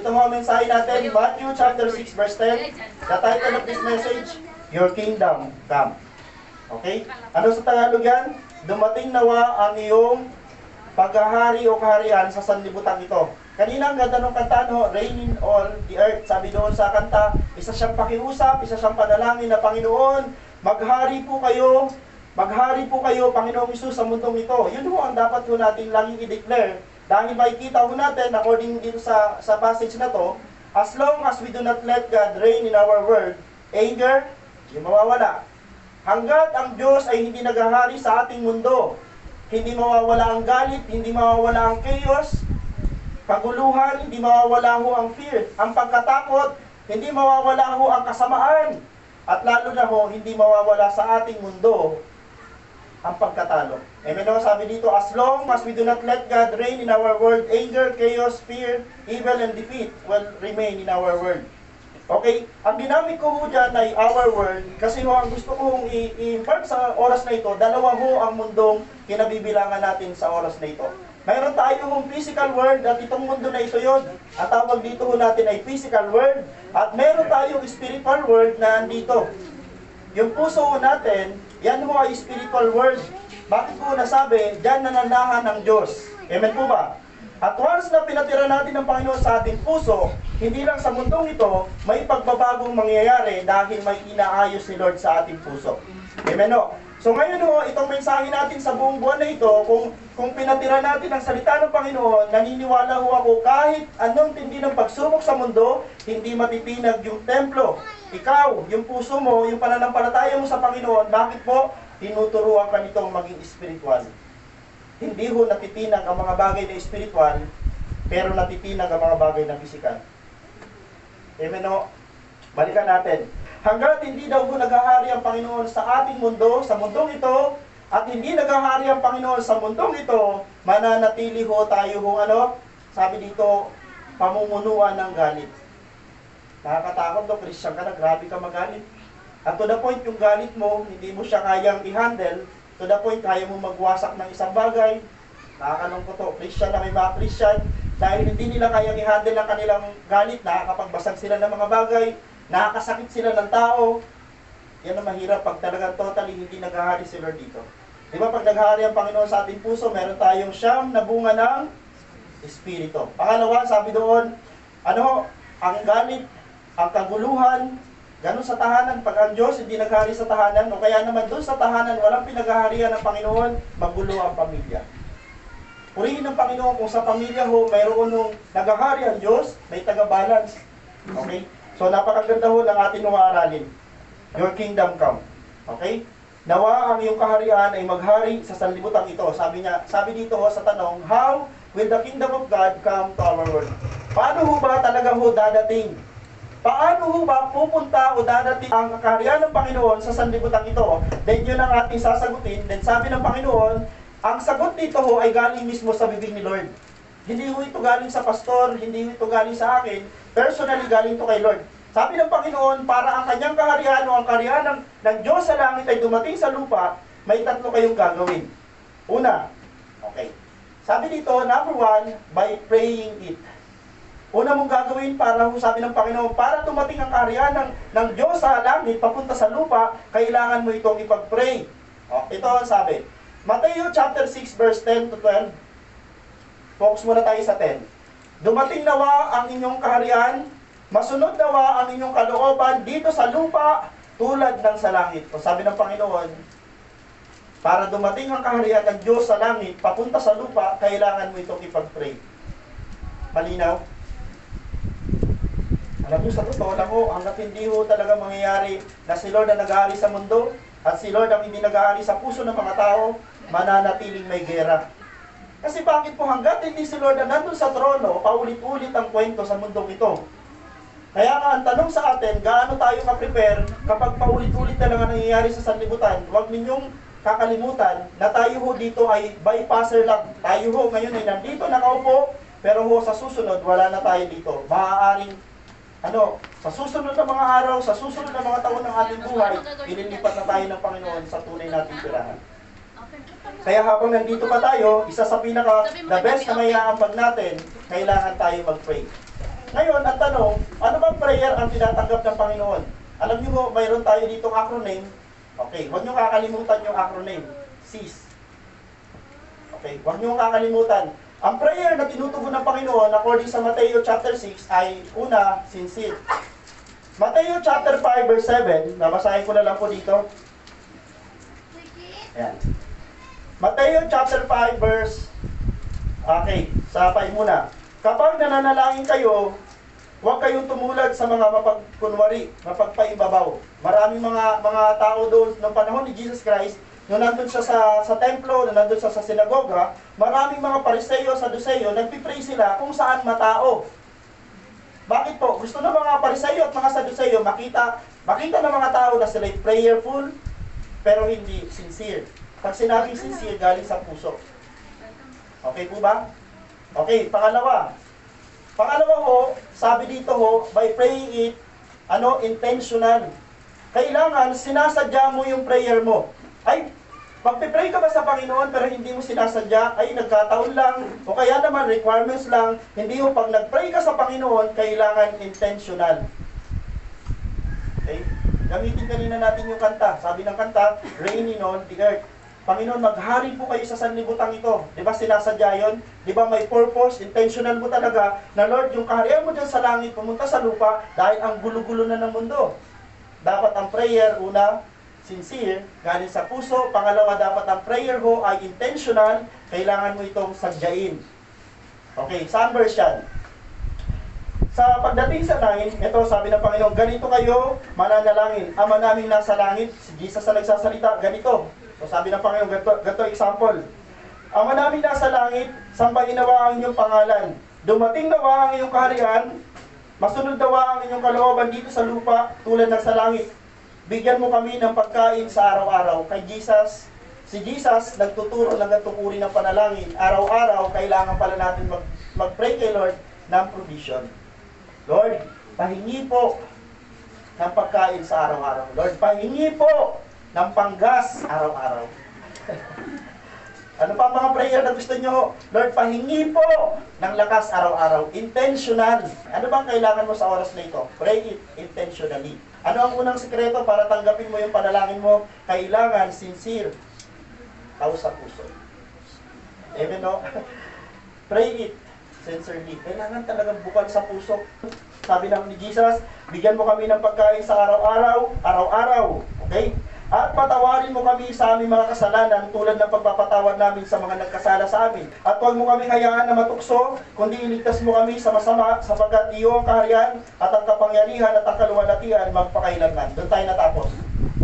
ito mga mensahe natin, Matthew chapter 6 verse 10. The title of this message, Your Kingdom Come. Okay? Ano sa Tagalog yan? Dumating nawa ang iyong paghahari o kaharian sa sanlibutan ito. Kanina ang ganda ng kanta, no? Reign in all the earth. Sabi doon sa kanta, isa siyang pakiusap, isa siyang panalangin na Panginoon, maghari po kayo, Panginoong Hesus, sa mundong ito. Yun ho ang dapat ho natin laging i-declare. Dahil makikita ho natin, according dito sa passage na to, as long as we do not let God reign in our world, anger, hindi mawawala. Hanggat ang Diyos ay hindi naghahari sa ating mundo, hindi mawawala ang galit, hindi mawawala ang chaos, kaguluhan, hindi mawawala ho ang fear, ang pagkatakot, hindi mawawala ho ang kasamaan, at lalo na ho, hindi mawawala sa ating mundo ang pagkatalo. Amen o, sabi dito, as long as we do not let God reign in our world, anger, chaos, fear, evil, and defeat will remain in our world. Okay? Ang ginamit ko ho dyan ay our world, kasi ho, ang gusto kong i-impart sa oras na ito, dalawa ho ang mundong kinabibilangan natin sa oras na ito. Mayroon tayong physical world at itong mundo na ito yun. At tawag dito ho natin ay physical world. At meron tayong spiritual world na andito. Yung puso ho natin, yan ho ay spiritual world. Bakit ko nasabi, diyan nananahan ng Diyos. Amen po ba? At once na pinatira natin ng Panginoon sa ating puso, hindi lang sa mundong ito, may pagbabagong mangyayari dahil may inaayos ni Lord sa ating puso. Amen o? So ngayon ho, itong mensahe natin sa buong buwan na ito, kung pinatira natin ang salita ng Panginoon, naniniwala ho ako kahit anong tindi ng pagsubok sa mundo, hindi matitinag yung templo. Ikaw, yung puso mo, yung pananampalataya mo sa Panginoon, bakit po? Tinuturuan ka nitong maging espiritual. Hindi ho natitinag ang mga bagay na espiritual, pero natitinag ang mga bagay na pisikal. Amen o? Balikan natin. Hanggat hindi daw ho naghahari ang Panginoon sa ating mundo, sa mundong ito, at hindi naghahari ang Panginoon sa mundong ito, mananatili ho tayo ho, sabi dito, pamumunuan ng galit. Nakakatakot daw, Christian ka na, grabe ka magalit. At to the point, yung galit mo, hindi mo siya kayang i-handle, to the point, kaya mo magwasak ng isang bagay. Nakakalungkot to, Christian na may mga Christian, dahil hindi nila kayang i-handle ang kanilang galit, nakakapagbasag sila ng mga bagay, nakakasakit sila ng tao. Yan ang mahirap pag talagang totally hindi naghahari si Lord dito. Di ba pag naghahari ang Panginoon sa ating puso, meron tayong siyam na bunga ng Espiritu. Pangalawa, sabi doon, ang galit, ang kaguluhan, ganun sa tahanan. Pag ang Diyos hindi naghahari sa tahanan, o kaya naman doon sa tahanan, walang pinaghaharian ng Panginoon, magulo ang pamilya. Purihin ng Panginoon kung sa pamilya ho, mayroon nung naghahari ang Diyos, may taga-balance. Okay? So, napakaganda ho ng ating mga aralin. Your kingdom come. Okay? Nawa ang iyong kaharian ay maghari sa sanlibutan ito. Sabi dito ho sa tanong, how will the kingdom of God come to our world? Paano ho ba talaga ho dadating? Paano ho ba pupunta o dadating ang kaharian ng Panginoon sa sanlibutan ito? Then yun ang ating sasagutin. Then sabi ng Panginoon, ang sagot dito ho ay galing mismo sa bibig ni Lord. Hindi ho ito galing sa pastor, hindi ho ito galing sa akin, personally galing ito kay Lord. Sabi ng Panginoon, para ang kanyang kaharian o ang kaharian ng Diyos sa langit ay dumating sa lupa, may tatlo kayong gagawin. Una, okay. Sabi dito, number one, by praying it. Una mong gagawin para, sabi ng Panginoon, para dumating ang kaharian ng Diyos sa langit, papunta sa lupa, kailangan mo itong ipag-pray. Ito ang sabi. Matthew chapter 6 verse 10 to 12. Focus muna tayo sa 10. Dumating nawa ang inyong kaharian, masunod nawa ang inyong kalooban dito sa lupa tulad ng sa langit. O sabi ng Panginoon, para dumating ang kaharian ng Diyos sa langit, papunta sa lupa, kailangan mo itong ipag-pray. Malinaw? Alam nyo, sa totoo lang ho, hanggat hindi ho talaga mangyayari na si Lord ang nag-aari sa mundo, at si Lord ang hindi nag-aari sa puso ng mga tao, mananatiling may gera. Kasi bakit po hanggat hindi si Lord na nandun sa trono, paulit-ulit ang kwento sa mundong ito. Kaya nga, ang tanong sa atin, gaano tayo ka-prepare kapag paulit-ulit na lang ang nangyayari sa sanlibutan? Huwag ninyong kakalimutan na tayo ho dito ay bypasser lang. Tayo ho ngayon ay nandito, nakaupo, pero ho sa susunod, wala na tayo dito. Maaaring, sa susunod na mga araw, sa susunod na mga taon ng ating buhay, ililipat na tayo ng Panginoon sa tunay nating tirahan. Kaya habang nandito pa tayo, isa sa the best na may aambag natin, kailangan tayo mag-pray. Ngayon, ang tanong, ano bang prayer ang tinatanggap ng Panginoon? Alam niyo mo, mayroon tayo ditong acronym. Okay, huwag niyo kakalimutan yung acronym. SIS. Okay, huwag niyo kakalimutan. Ang prayer na tinutugon ng Panginoon according sa Mateo chapter 6 ay una, sincere. Mateo chapter 5 verse 7, nabasahin ko na lang po dito. Ayan. Mateo chapter 5 verse okay, sa 5 muna. Kapag nananalangin kayo, huwag kayong tumulad sa mga mapagkunwari, mapagpaibabaw. Maraming mga tao doon ng panahon ni Jesus Christ, nung nandun siya sa templo, nung nandun siya sa sinagoga, maraming mga Pariseo, Saduceo, nagpipray sila kung saan matao. Bakit po? Gusto ng mga Pariseo at mga Saduceo makita ng mga tao na sila'y prayerful, pero hindi sincere. Pag sinabing sincere, galing sa puso. Okay po ba? Okay, pangalawa. Pangalawa ho, sabi dito ho, by praying it, intentional. Kailangan, sinasadya mo yung prayer mo. Ay, magpipray ka ba sa Panginoon pero hindi mo sinasadya, ay nagkataon lang, o kaya naman requirements lang, hindi mo pag nagpray ka sa Panginoon, kailangan intentional. Okay? Gamitin kanina natin yung kanta. Sabi ng kanta, raining on the earth. Panginoon, maghari po kayo sa sanlibutan ito. Di ba sinasadya yun? Di ba may purpose, intentional mo talaga, na Lord, yung kaharian mo dyan sa langit, pumunta sa lupa, dahil ang gulo-gulo na ng mundo. Dapat ang prayer, una, sincere, galing sa puso. Pangalawa, dapat ang prayer ho ay intentional. Kailangan mo itong sadyain. Okay, saan verse yan? Sa pagdating sa 9, ito sabi ng Panginoon, ganito kayo mananalangin. Ama namin nasa langit, si Jesus na nagsasalita, ganito. So sabi ng Panginoon, ganito example. Ama namin nasa langit, sambahin nawa ang inyong pangalan. Dumating nawa ang inyong kaharian, masunod nawa ang inyong kalooban dito sa lupa, tulad ng sa langit. Bigyan mo kami ng pagkain sa araw-araw. Kay Jesus, si Jesus nagtuturo ng ganitong uri ng panalangin. Araw-araw, kailangan pala natin mag-pray kay Lord ng provision. Lord, pahingi po ng pagkain sa araw-araw. Lord, pahingi po ng panggas araw-araw. Ano pa ang mga prayer na gusto nyo? Lord, pahingi po ng lakas araw-araw. Intentional. Ano bang kailangan mo sa oras na ito? Pray it intentionally. Ano ang unang sikreto para tanggapin mo yung panalangin mo? Kailangan sincere. Tao sa puso. Amen, no? Pray it sincerely. Kailangan talagang bukal sa puso. Sabi ng ni Jesus, bigyan mo kami ng pagkain sa araw-araw, araw-araw. Okay? At patawarin mo kami sa aming mga kasalanan tulad ng pagpapatawad namin sa mga nagkasala sa amin. At huwag mo kami hayaan na matukso, kundi iligtas mo kami sa masama, sapagkat iyo ang kaharian at ang kapangyarihan at ang kaluwalhatian magpakailanman. Doon tayo natapos.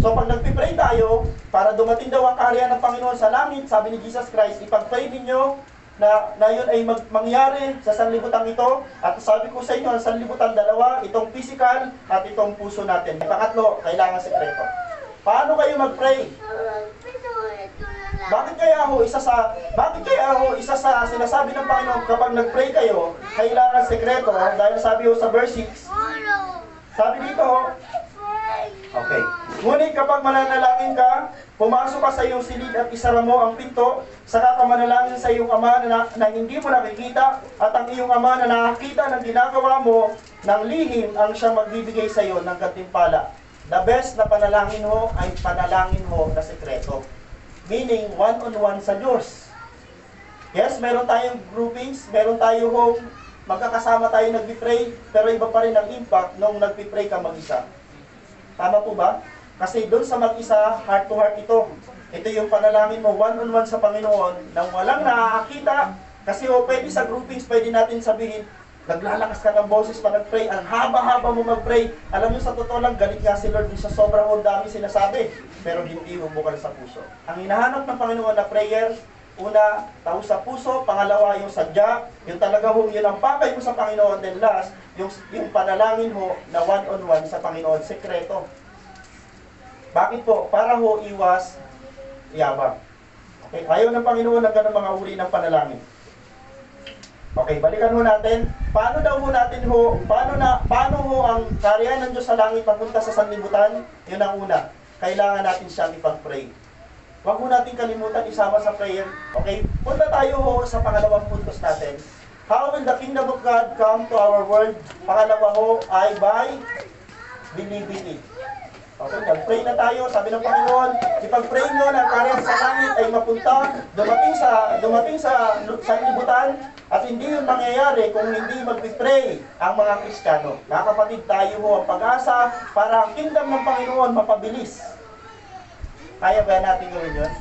So pag nagpipray tayo, para dumating daw ang kaharian ng Panginoon sa langit, sabi ni Jesus Christ, ipag-pray ninyo na yun ay mangyari sa sanlibutan ito. At sabi ko sa inyo, ang sanlibutan dalawa, itong physical at itong puso natin. Pangatlo, kailangan sekreto. Paano kayo mag-pray? Bakit kaya ho isa sa sinasabi ng Panginoon kapag nag-pray kayo, kailangan sekreto dahil sabi ho sa verse 6. Sabi dito ho. Okay. Ngunit kapag mananalangin ka, pumasok ka sa iyong silid at isara mo ang pinto, saka ka manalangin sa iyong ama na hindi mo nakikita, at ang iyong ama na nakakita ng ginagawa mo ng lihim ang siyang magbibigay sa iyo ng gantimpala. The best na panalangin ho ay panalangin ho na sekreto. Meaning, one-on-one sa Diyos. Yes, meron tayong groupings, meron tayo ho, magkakasama tayo nagpipray, pero iba pa rin ang impact nung nagpipray ka mag-isa. Tama po ba? Kasi doon sa mag-isa, heart to heart ito. Ito yung panalangin mo, one-on-one sa Panginoon, nang walang nakakita. Kasi pwede sa groupings, pwede natin sabihin, naglalakas ka ng boses pa nag-pray, ang haba-haba mo mag-pray. Alam nyo, sa totoo lang, galit nga si Lord sa sobrang dami sinasabi, pero hindi mo bukal sa puso. Ang hinahanap ng Panginoon na prayer, una, tao sa puso, pangalawa, yung sadya, yung talaga yun ang pakay mo sa Panginoon, then last, yung panalangin ho na one-on-one sa Panginoon, sekreto. Bakit po? Para ho iwas yabang. Okay, ayaw ng Panginoon ng ganang mga uri ng panalangin. Okay, balikan ho natin. Paano ho ang kaharian ng Diyos sa langit papunta sa sanlibutan? Yun ang una. Kailangan natin siyang ipag-pray. Huwag ho natin kalimutan isama sa prayer. Okay? Punta tayo ho sa pangalawang puntos natin. How will the kingdom of God come to our world? Pangalawa ho ay by believing it. Okay, nag-pray na tayo, sabi ng Panginoon, ipag-pray nyo na ang karya sa langit ay mapunta, dumating sa libutan, at hindi yun mangyayari kung hindi mag-pray ang mga Kristiyano. Mga kapatid, tayo ho ang pag-asa para ang kingdom ng Panginoon mapabilis. Kaya ba natin gawin yun?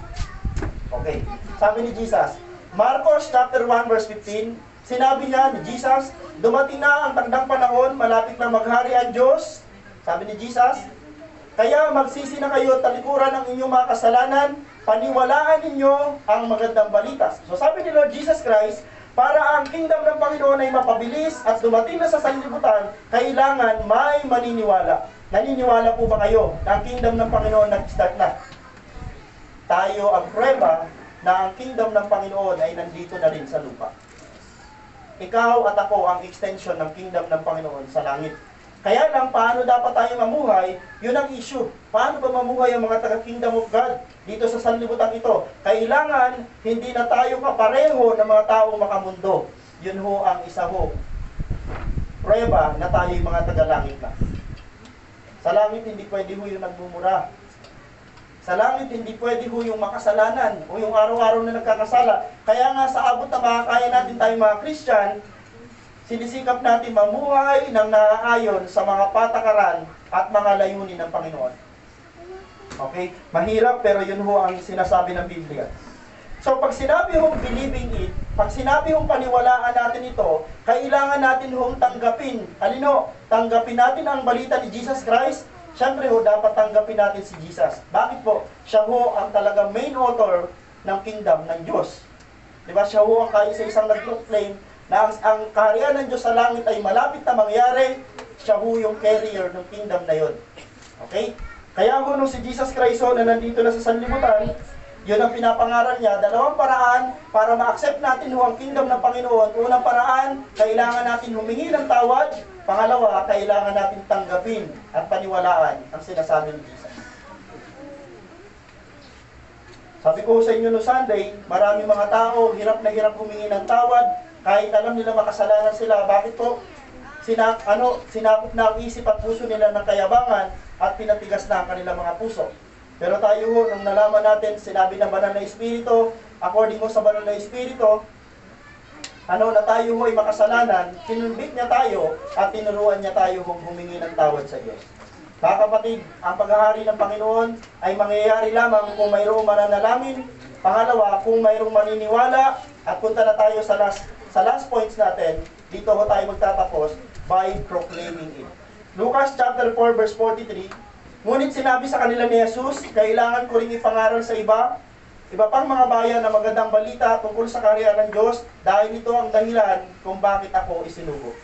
Okay, sabi ni Jesus, Marcos chapter 1 verse 15, sinabi niya ni Jesus, dumating na ang tagdang panahon, malapit na maghari ang Diyos. Sabi ni Jesus, kaya magsisi na kayo, talikuran ang inyong mga kasalanan, paniwalaan ninyo ang magandang balita. So sabi ni Lord Jesus Christ, para ang kingdom ng Panginoon ay mapabilis at dumating na sa sanlibutan, kailangan may maniniwala. Naniniwala po ba kayo na ang kingdom ng Panginoon nag-start na? Tayo ang prueba na ang kingdom ng Panginoon ay nandito na rin sa lupa. Ikaw at ako ang extension ng kingdom ng Panginoon sa langit. Kaya lang, paano dapat tayo mamuhay, yun ang issue. Paano ba mamuhay ang mga taga-kingdom of God dito sa sanlibutan ito? Kailangan, hindi na tayo kapareho ng mga taong makamundo. Yun ho ang isa ho. Prueba na tayo'y mga taga-langit na. Sa langit, hindi pwede ho yung nagmumura. Sa langit, hindi pwede ho yung makasalanan o yung araw-araw na nagkakasala. Kaya nga, sa abot na makakaya natin tayong mga Christian, sinisikap natin mamuhay ng naaayon sa mga patakaran at mga layunin ng Panginoon. Okay? Mahirap, pero yun ho ang sinasabi ng Biblia. So, pag sinabi hong believing it, pag sinabi hong paniwalaan natin ito, kailangan natin hong tanggapin. Halino, tanggapin natin ang balita ni Jesus Christ. Siyempre ho, dapat tanggapin natin si Jesus. Bakit po? Siya ho ang talagang main author ng kingdom ng Diyos. Diba? Siya ho ang kaisa-isang nag-proclaim na ang kaharian ng Diyos sa langit ay malapit na mangyari, siya ho yung carrier ng kingdom na yun. Okay? Kaya ho nung si Jesus Christ ho na nandito na sa sanlibutan, yun ang pinapangaral niya, dalawang paraan para ma-accept natin ho ang kingdom ng Panginoon. Unang paraan, kailangan natin humingi ng tawad. Pangalawa, kailangan natin tanggapin at paniwalaan ang sinasabi ni Jesus. Sabi ko sa inyo no Sunday, maraming mga tao, hirap na hirap humingi ng tawad, kahit alam nila makasalanan sila. Bakit po? Sinakop na ang isip at puso nila ng kayabangan at pinatigas na ang kanilang mga puso. Pero tayo ho, nung nalaman natin, sinabi ng banal na Espiritu, according ho sa banal na Espiritu, na tayo ho ay makasalanan, kinunbit niya tayo at tinuruan niya tayo kung humingi ng tawad sa Diyos. Mga kapatid, ang paghahari ng Panginoon ay mangyayari lamang kung mayroong mananalangin. Pangalawa, kung mayroong maniniwala, at punta na tayo sa last points natin, dito ho tayo magtatapos, by proclaiming it. Lucas chapter 4 verse 43, ngunit sinabi sa kanila ni Jesus, kailangan ko ring ipangaral sa iba pang mga bayan na magandang balita tungkol sa kaharian ng Diyos, dahil ito ang dahilan kung bakit ako isinugo.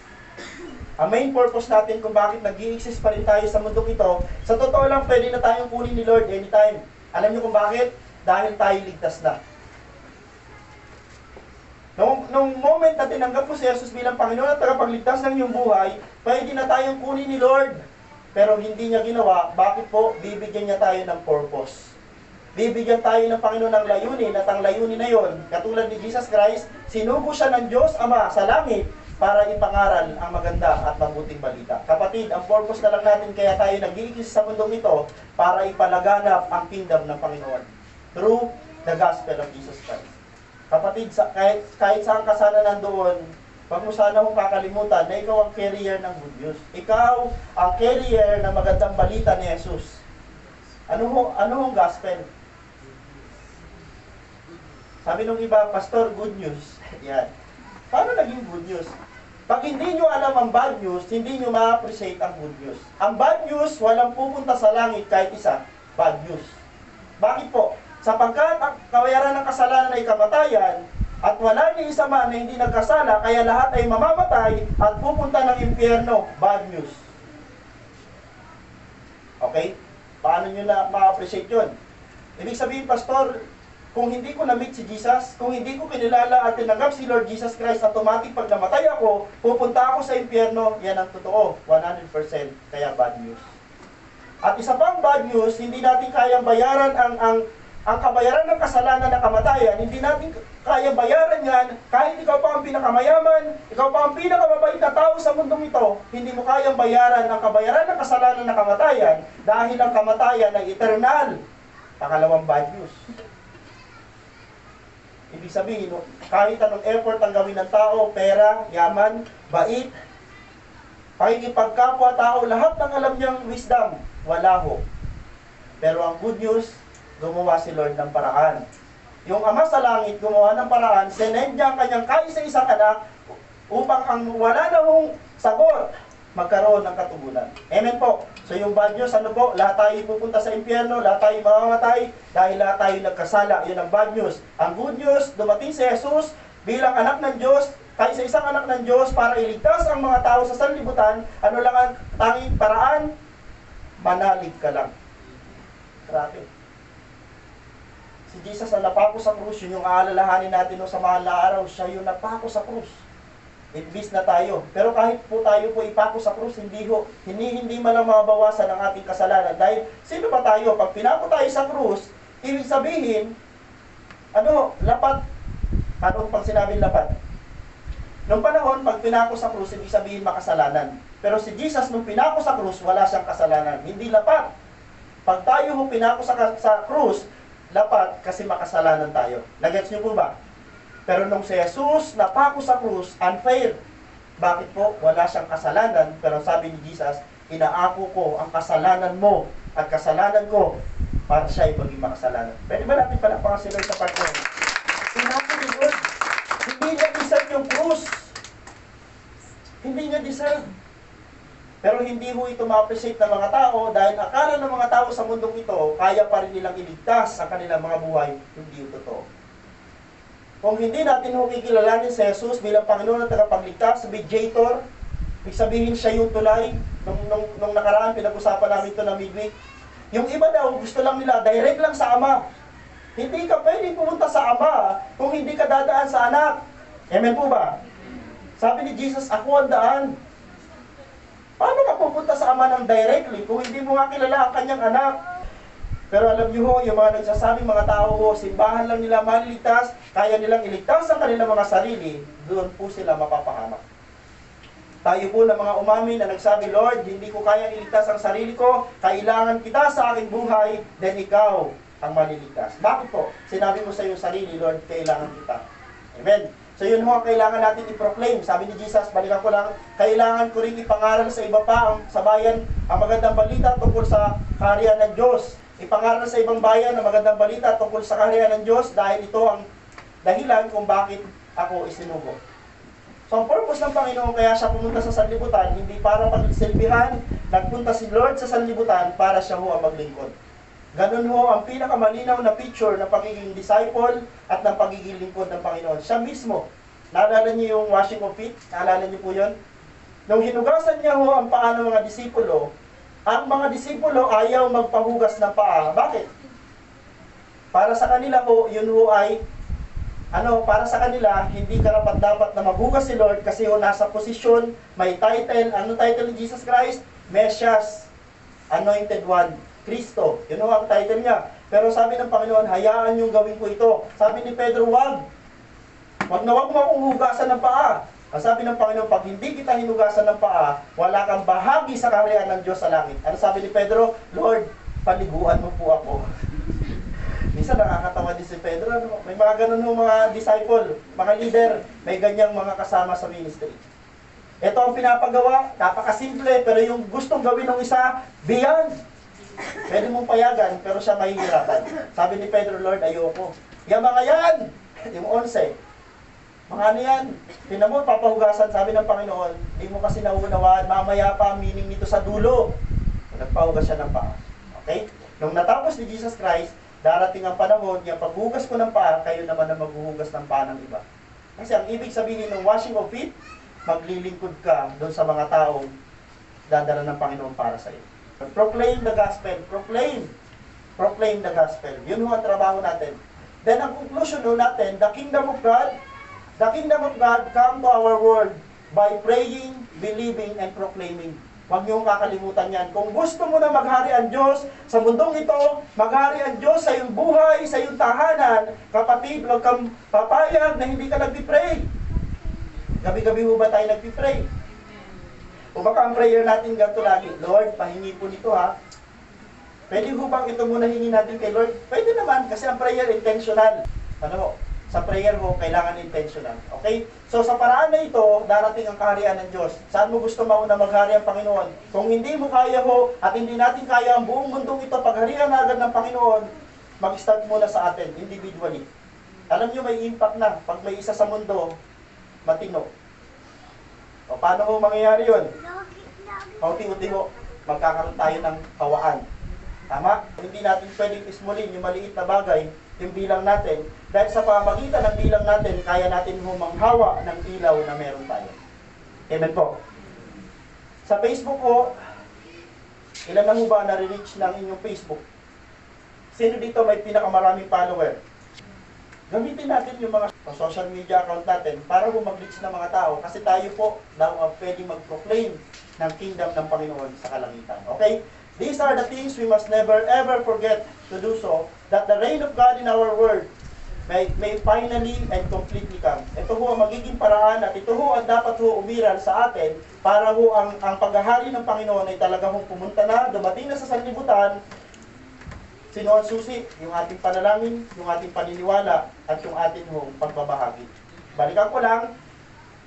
Ang main purpose natin kung bakit nag-i-exist pa rin tayo sa mundong ito, sa totoo lang pwede na tayong kunin ni Lord anytime. Alam niyo kung bakit? Dahil tayo ligtas na. Nung moment na tinanggap mo si Jesus bilang Panginoon at tagapagligtas ng iyong buhay, pwede na tayong kunin ni Lord. Pero hindi niya ginawa. Bakit po? Bibigyan niya tayo ng purpose. Bibigyan tayo ng Panginoon ng layunin, at ang layunin na yon, katulad ni Jesus Christ, sinugo siya ng Diyos Ama sa langit para ipangaral ang maganda at mabuting balita. Kapatid, ang purpose na lang natin kaya tayo nag-iigis sa mundong ito para ipalaganap ang kingdom ng Panginoon through the gospel of Jesus Christ. Kapatid, kahit saan ka sana nandoon, wag mo sana kong kakalimutan na ikaw ang carrier ng good news. Ikaw ang carrier ng magandang balita ni Jesus. Ano ang gospel? Sabi nung iba, Pastor, good news. Yan. Paano naging good news? Pag hindi nyo alam ang bad news, hindi nyo ma-appreciate ang good news. Ang bad news, walang pupunta sa langit kahit isa. Bad news. Bakit po? Sapagkat ang kawayaran ng kasalanan ay kamatayan, at wala ni isa man na hindi nagkasala, kaya lahat ay mamamatay at pupunta ng impyerno. Bad news. Okay? Paano nyo na ma-appreciate yun? Ibig sabihin, Pastor, kung hindi ko na-meet si Jesus, kung hindi ko kinilala at tinanggap si Lord Jesus Christ, automatic pag namatay ako, pupunta ako sa impyerno. Yan ang totoo, 100%, kaya bad news. At isa pang bad news, hindi natin kayang bayaran ang ang kabayaran ng kasalanan na kamatayan, hindi natin kaya bayaran yan, kahit ikaw pa ang pinakamayaman, ikaw pa ang pinakamabait na tao sa mundong ito, hindi mo kayang bayaran ang kabayaran ng kasalanan na kamatayan dahil ang kamatayan ay eternal. Pangalawang bad news. Ibig sabihin, kahit anong effort ang gawin ng tao, pera, yaman, bait, pakikipagkapwa-tao, lahat ng alam niyang wisdom, wala ho. Pero ang good news, gumawa si Lord ng paraan. Yung Ama sa langit, gumawa ng paraan, sinend niya ang kanyang kaisa-isang anak upang ang wala na hong sagot, magkaroon ng katugunan. Amen po. So yung bad news, ano po? Lahat tayo pupunta sa impyerno, lahat tayo mamamatay, dahil lahat tayo nagkasala. Yun ang bad news. Ang good news, dumating si Jesus bilang anak ng Diyos, kaisa-isang anak ng Diyos para iligtas ang mga tao sa sanlibutan. Ano lang ang tanging paraan? Manalig ka lang. Grabe. Si Jesus ang napako sa krus, yun yung aalalahanin natin no, sa mahal na araw, siya yung napako sa krus. Imbis na tayo. Pero kahit po tayo po ipako sa krus, hindi man lang mabawasan ang ating kasalanan. Dahil sino ba tayo? Pag pinako tayo sa krus, ibig sabihin, lapat. Anong pag sinabing lapat? Noong panahon, pag pinako sa krus, ibig sabihin makasalanan. Pero si Jesus, nung pinako sa krus, wala siyang kasalanan. Hindi lapat. Pag tayo pinako sa krus, dapat kasi makasalanan tayo. Nagets niyo po ba? Pero nung si Jesus napako sa krus, unfair. Bakit po? Wala siyang kasalanan. Pero sabi ni Jesus, inaako ko ang kasalanan mo at kasalanan ko para siya ay maging makasalanan. Pwede ba natin palakpakan si Lord sa part ko? Inako ni Lord. Hindi niya deserve yung krus. Hindi niya deserve. Pero hindi ho ito ma-appreciate ng mga tao dahil akala ng mga tao sa mundong ito, kaya pa rin nilang iligtas sa kanilang mga buhay. Hindi ito totoo. Kung hindi natin ho kikilalanin si Jesus bilang Panginoon at tagapagligtas, mediator, ibig sabihin siya yung tulay. Nung nakaraan, pinag-usapan namin ito na midweek. Yung iba daw, gusto lang nila, direct lang sa Ama. Hindi ka pwedeng pumunta sa Ama kung hindi ka dadaan sa anak. Amen po ba? Sabi ni Jesus, ako ang daan. Paano ka pupunta sa Ama ng directly kung hindi mo nga kilala ang kanyang anak? Pero alam niyo ho, yung mga nagsasabing mga tao ho, simbahan lang nila maliligtas, kaya nilang iligtas ang kanilang mga sarili, doon po sila mapapahamak. Tayo po na mga umamin na nagsabi, Lord, hindi ko kaya iligtas ang sarili ko, kailangan kita sa aking buhay, then ikaw ang maliligtas. Bakit po? Sinabi mo sa iyong sarili, Lord, kailangan kita. Amen. So yun ho ang kailangan natin i-proclaim. Sabi ni Jesus, balikan ko lang, kailangan ko rin ipangaral sa iba pa sa bayan ang magandang balita tungkol sa kaharian ng Diyos. Ipangaral sa ibang bayan ang magandang balita tungkol sa kaharian ng Diyos dahil ito ang dahilan kung bakit ako isinugo. So ang purpose ng Panginoon kaya siya pumunta sa sanlibutan, hindi para pagsilbihan, nagpunta si Lord sa sanlibutan para siya ho ang maglingkod. Ganun ho ang pinakamalinaw na picture ng pagiging disciple at ng pagiging lingkod ng Panginoon. Siya mismo. Naalala niyo yung washing of feet? Naalala niyo po yun? Nung hinugasan niya ho ang paa ng mga disipulo, ang mga disipulo ayaw magpahugas ng paa. Bakit? Para sa kanila ho, yun ho ay, para sa kanila, hindi karapat-dapat na maghugas si Lord kasi ho nasa posisyon, may title. Ano title ni Jesus Christ? Mesias, Anointed One. Kristo. Yun ang title niya. Pero sabi ng Panginoon, hayaan niyong gawin ko ito. Sabi ni Pedro, wag mo akong hugasan ng paa. Ang sabi ng Panginoon, pag hindi kita hinugasan ng paa, wala kang bahagi sa kaharian ng Diyos sa langit. Ano sabi ni Pedro? Lord, paliguan mo po ako. Minsan nakakatawa din si Pedro. May mga ganun mga disciple, mga leader, may ganyang mga kasama sa ministry. Ito ang pinapagawa, napakasimple, pero yung gustong gawin ng isa, beyond. Pwede mong payagan, pero siya mahihirapan. Sabi ni Pedro, Lord, ayoko. Yung mga yan, yung 11, mga ano yan, tinan mo, papahugasan, sabi ng Panginoon, hindi mo kasi nauunawaan, mamaya pa, meaning nito sa dulo. Nagpahugas siya ng paa. Okay? Nung natapos ni Jesus Christ, darating ang panahon, yung paghugas ko ng paa, kayo naman na maghuhugas ng paa ng iba. Kasi ang ibig sabihin ng washing of feet, maglilingkod ka doon sa mga taong dadala ng Panginoon para sa iyo. Proclaim the gospel. Proclaim the gospel. Yun ang trabaho natin. Then ang conclusion natin, the kingdom of God come to our world by praying, believing, and proclaiming. Huwag niyong kakalimutan yan. Kung gusto mo na maghari ang Diyos sa mundong ito, maghari ang Diyos sa iyong buhay, sa iyong tahanan, kapatid, huwag kang papayag na hindi ka nagpipray. Gabi-gabi ho ba tayo nagpipray? O baka ang prayer natin ganito lagi, Lord, pahingi po nito ha. Pwede ho bang ito muna hingi natin kay Lord? Pwede naman, kasi ang prayer intentional. Ano ho? Sa prayer mo, kailangan intentional. Okay? So sa paraan na ito, darating ang kaharian ng Diyos. Saan mo gusto mauna maghari ang Panginoon? Kung hindi mo kaya ho, at hindi natin kaya ang buong mundong ito, pagharian agad ng Panginoon, mag-start muna sa atin, individually. Alam nyo, may impact na. Pag may isa sa mundo, matino. O paano ho mangyayari yun? Unti-unti ho, magkakaroon tayo ng kawaan. Tama? Hindi natin pwedeng ismulin yung maliit na bagay, yung bilang natin, dahil sa pamagitan ng bilang natin, kaya natin humanghawa ng ilaw na meron tayo. Amen po. Sa Facebook po, ilan na ho ba nare-reach ng inyong Facebook? Sino dito may pinakamaraming follower? Gamitin natin yung mga social media account natin para ho mag-reach ng mga tao, kasi tayo po daw ang pwedeng mag-proclaim ng kingdom ng Panginoon sa kalangitan. Okay? These are the things we must never ever forget to do so, that the reign of God in our world may finally and completely come. Ito ho ang magiging paraan at ito ho ang dapat ho umiral sa atin para ho ang paghahari ng Panginoon ay talaga hong pumunta na, dumating na sa sanlibutan. Sino ang susi? Yung ating panalangin, yung ating paniniwala, at yung ating hong pagbabahagi. Balikan ko lang,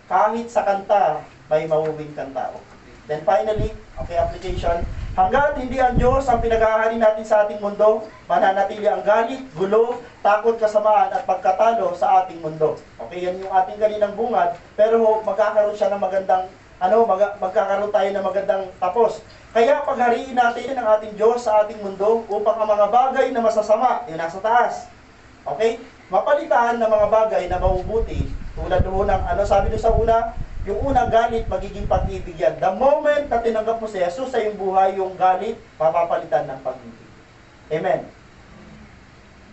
kahit sa kanta, may mauwing kantao. Then finally, okay, application. Hanggat hindi ang Diyos ang pinaghahari natin sa ating mundo, mananatili ang galit, gulo, takot, kasamaan at pagkatalo sa ating mundo. Okay, yan yung ating galinang bungad, pero magkakaroon siya ng magandang, magkakaroon tayo ng magandang tapos. Kaya paghariin natin ang ating Diyos sa ating mundo upang ang mga bagay na masasama, yun nasa taas. Okay? Mapalitan ng mga bagay na mabubuti, tulad doon ng, sabi doon sa una, yung unang galit, magiging pag-ibig yan. The moment na tinanggap mo si Jesus sa iyong buhay, yung galit, mapapalitan ng pag-ibig. Amen.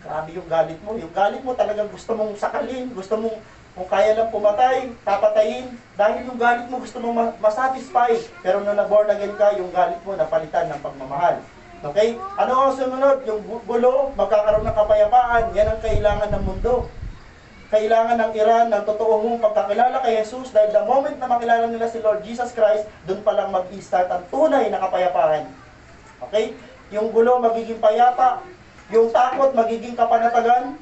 Grabe yung galit mo. Yung galit mo talagang gusto mong sakalin, gusto mong, kung kaya lang pumatay, papatayin. Dahil yung galit mo gusto mong masatisfy. Pero nung na-born again ka, yung galit mo napalitan ng pagmamahal. Okay? Ano ang sumunod? Yung gulo, magkakaroon ng kapayapaan. Yan ang kailangan ng mundo. Kailangan ng Iran ng totoong pagkakilala kay Jesus, dahil the moment na makilala nila si Lord Jesus Christ, doon pa lang mag-i-start ang tunay na kapayapaan. Okay? Yung gulo magiging payapa, yung takot magiging kapanatagan.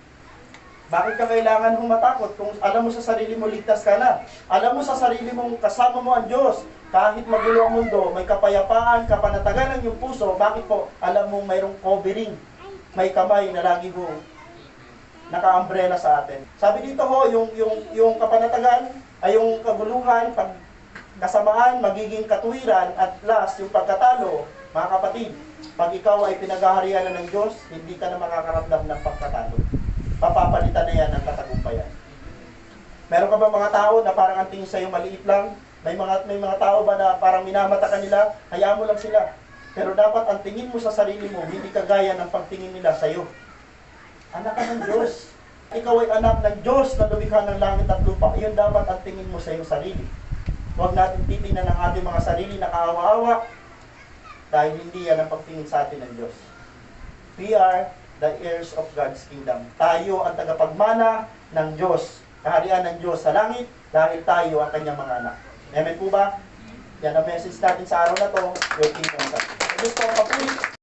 Bakit ka kailangan humatakot kung alam mo sa sarili mo ligtas ka na? Alam mo sa sarili mong kasama mo ang Diyos. Kahit magulo ang mundo, may kapayapaan, kapanatagan ng iyong puso. Bakit po? Alam mo mayroong covering. May kamay na lagi mo naka-umbrella sa atin. Sabi dito ho, yung kapanatagan ay yung kaguluhan, kasamaan, magiging katuwiran, at last, yung pagkatalo. Mga kapatid, pag ikaw ay pinaghaharian na ng Diyos, hindi ka na makakaramdam ng pagkatalo. Papapalitan na yan ng katagumpayan. Meron ka ba mga tao na parang ang tingin sa'yo maliit lang? May mga tao ba na parang minamata ka nila? Hayaan mo lang sila. Pero dapat ang tingin mo sa sarili mo, hindi kagaya ng pagtingin nila sa'yo. Anak ka ng Diyos. Ikaw ay anak ng Diyos na lumikha ng langit at lupa. Iyon dapat ang tingin mo sa iyong sarili. Huwag natin titingnan ang ating mga sarili na kaawa-awa, dahil hindi yan ang pagtingin sa atin ng Diyos. We are the heirs of God's kingdom. Tayo ang tagapagmana ng Diyos. Kaharian ng Diyos sa langit, dahil tayo ang kanyang mga anak. Amen po ba? Yan ang message natin sa araw na to. Your kingdom come. Diyos po ang papuri.